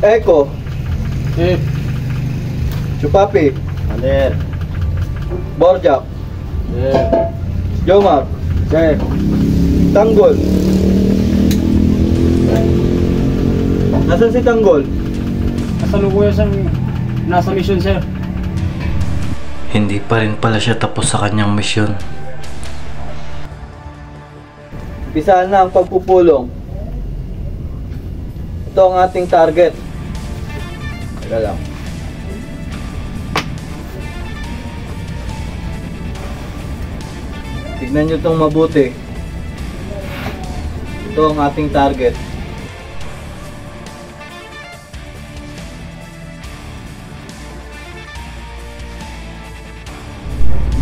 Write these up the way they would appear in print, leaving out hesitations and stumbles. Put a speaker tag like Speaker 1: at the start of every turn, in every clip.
Speaker 1: Echo.
Speaker 2: Sir.
Speaker 1: Chupapi.
Speaker 2: Sir.
Speaker 1: Borjak.
Speaker 2: Sir.
Speaker 1: Jomar.
Speaker 2: Sir.
Speaker 1: Tanggol. Nasaan si Tanggol?
Speaker 2: Kasalukuyan siyang nasa mission, sir.
Speaker 3: Hindi pa rin pala siya tapos sa kanyang misyon.
Speaker 1: Umpisahan na ang pagpupulong. Ito ang ating target. Teka lang. Tignan nyo itong mabuti. Ito ang ating target.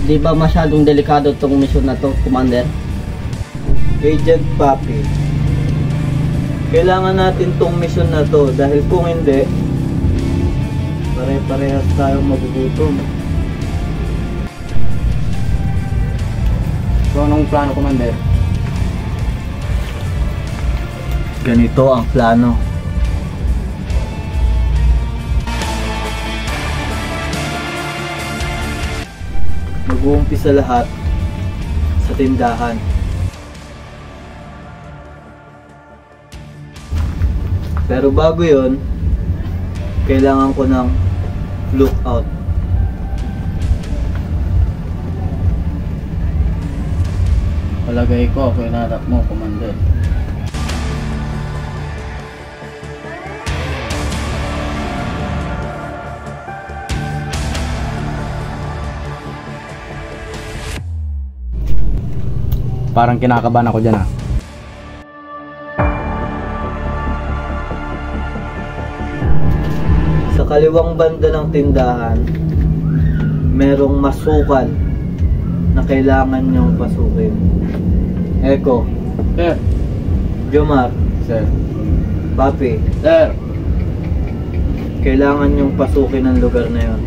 Speaker 4: Di ba masyadong delikado itong mission na to, Commander?
Speaker 1: Agent Papi, kailangan natin tong mission na to dahil kung hindi, pare-parehas tayong magugutom.
Speaker 2: So, anong plano, Commander?
Speaker 1: Ganito ang plano. Mag-uumpisa lahat sa tindahan. Pero bago yon, kailangan ko ng lookout.
Speaker 2: Palagay ko, ako yung naharap mo, Commander. Parang kinakabahan ako dyan, ah.
Speaker 1: Sa kaliwang banda ng tindahan, merong masukal na kailangan niyong pasukin. Echo.
Speaker 2: Sir.
Speaker 1: Jomar.
Speaker 2: Sir.
Speaker 1: Papi.
Speaker 2: Sir.
Speaker 1: Kailangan niyong pasukin ang lugar na yon.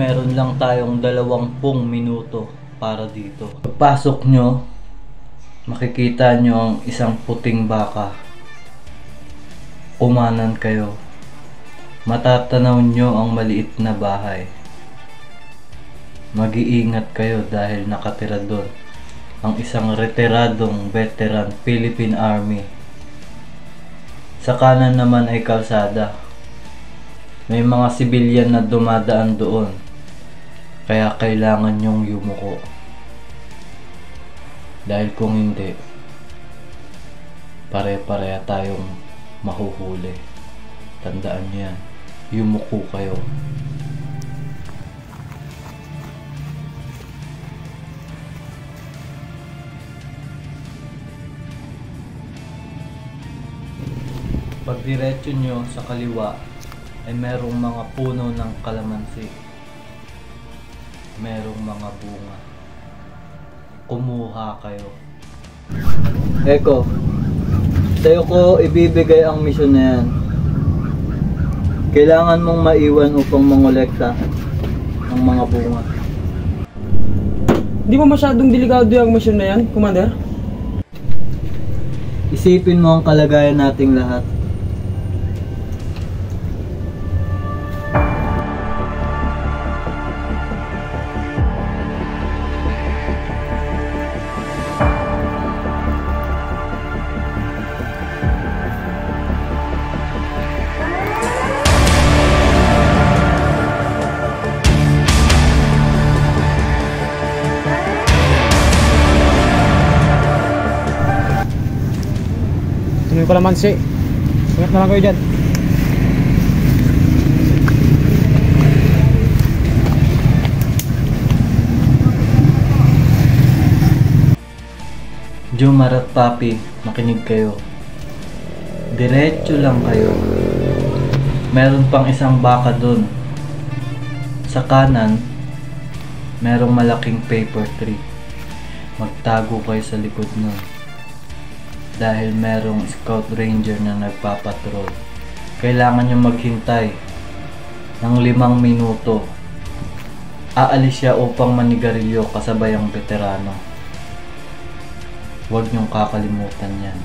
Speaker 1: Meron lang tayong 20 minuto para dito. Pagpasok nyo, makikita nyo ang isang puting baka. Kumanan kayo. Matatanaw nyo ang maliit na bahay. Mag-iingat kayo dahil nakatira doon ang isang retiradong veteran Philippine Army. Sa kanan naman ay kalsada. May mga sibilyan na dumadaan doon. Kaya kailangan nyong yumuko. Dahil kung hindi, pare-pareha tayong mahuhuli. Tandaan nyo yan. Yumuko kayo. Pag diretso nyo sa kaliwa ay merong mga puno ng kalamansi. Merong mga bunga. Kumuha kayo. Eko, sa'yo ko ibibigay ang misyon na yan. Kailangan mong maiwan upang mangolekta ng mga bunga.
Speaker 2: Di ba masyadong delikado yung mission na yan, Commander?
Speaker 1: Isipin mo ang kalagayan nating lahat.
Speaker 2: Tuloy ko naman si. Ingat na lang kayo dyan.
Speaker 1: Jomar at Papi, makinig kayo. Diretso lang kayo. Meron pang isang baka dun. Sa kanan, merong malaking paper tree. Magtago kayo sa likod nun. Dahil merong scout ranger na nagpapatrol. Kailangan nyo maghintay ng 5 minuto. Aalis siya upang manigarilyo kasabay ang veterano. Huwag nyong kakalimutan yan.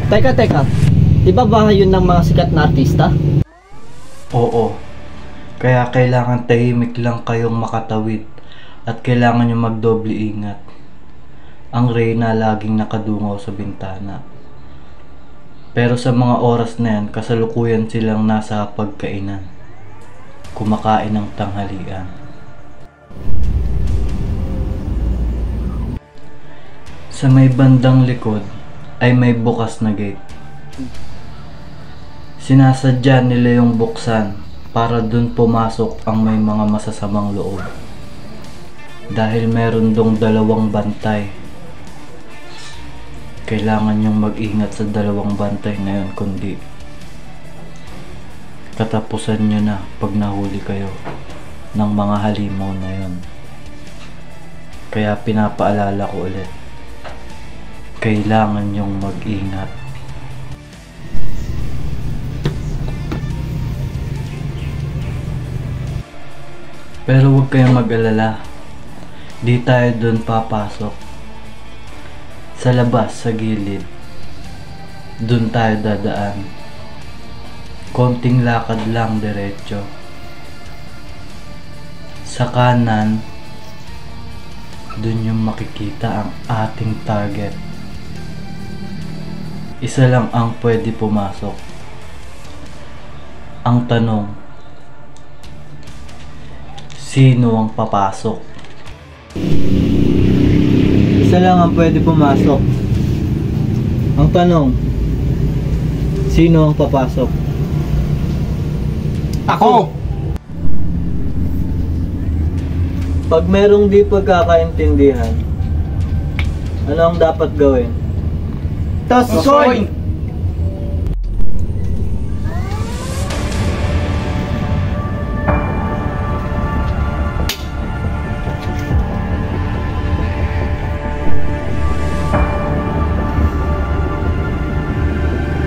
Speaker 4: Teka. Di ba bahay yun ng mga sikat na artista?
Speaker 1: Oo. Kaya kailangan tahimik lang kayong makatawid at kailangan nyo magdoble ingat. Ang reyna laging nakadungaw sa bintana. Pero sa mga oras na yan, kasalukuyan silang nasa pagkainan. Kumakain ng tanghalian. Sa may bandang likod ay may bukas na gate. Sinasadya nila yung buksan para dun pumasok ang may mga masasamang loob. Dahil meron dong 2 bantay. Kailangan yung mag-ingat sa 2 bantay na yun, kundi katapusan nyo na pag nahuli kayo ng mga halimaw na yun. Kaya pinapaalala ko ulit, kailangan yung mag-ingat. Pero huwag kayong mag-alala, di tayo dun papasok. Sa labas, sa gilid, dun tayo dadaan. Konting lakad lang diretso. Sa kanan, dun yung makikita ang ating target. Isa lang ang pwede pumasok. Ang tanong, sino ang papasok? Isa lang ang pwede pumasok. Ang tanong, sino ang papasok?
Speaker 2: Ako!
Speaker 1: Pag merong di pagkakaintindihan, ano ang dapat gawin?
Speaker 2: Toss coin!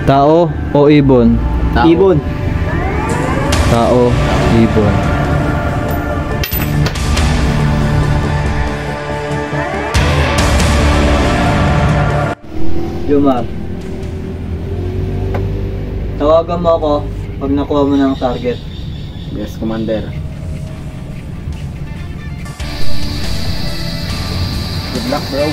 Speaker 1: Tao o ibon?
Speaker 2: Tao.
Speaker 4: Ibon.
Speaker 1: Tao, ibon. Jomar, tawagan mo ako pag nakuha mo ng target.
Speaker 2: Yes, Commander. Good luck, bro.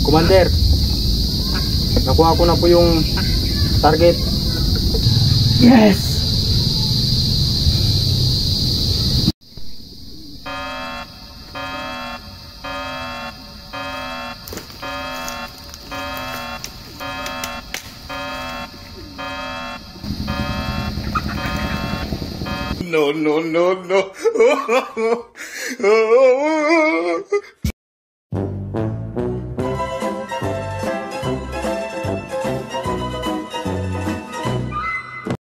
Speaker 2: Commander, nakuha ko na po yung target.
Speaker 4: Yes!
Speaker 5: No.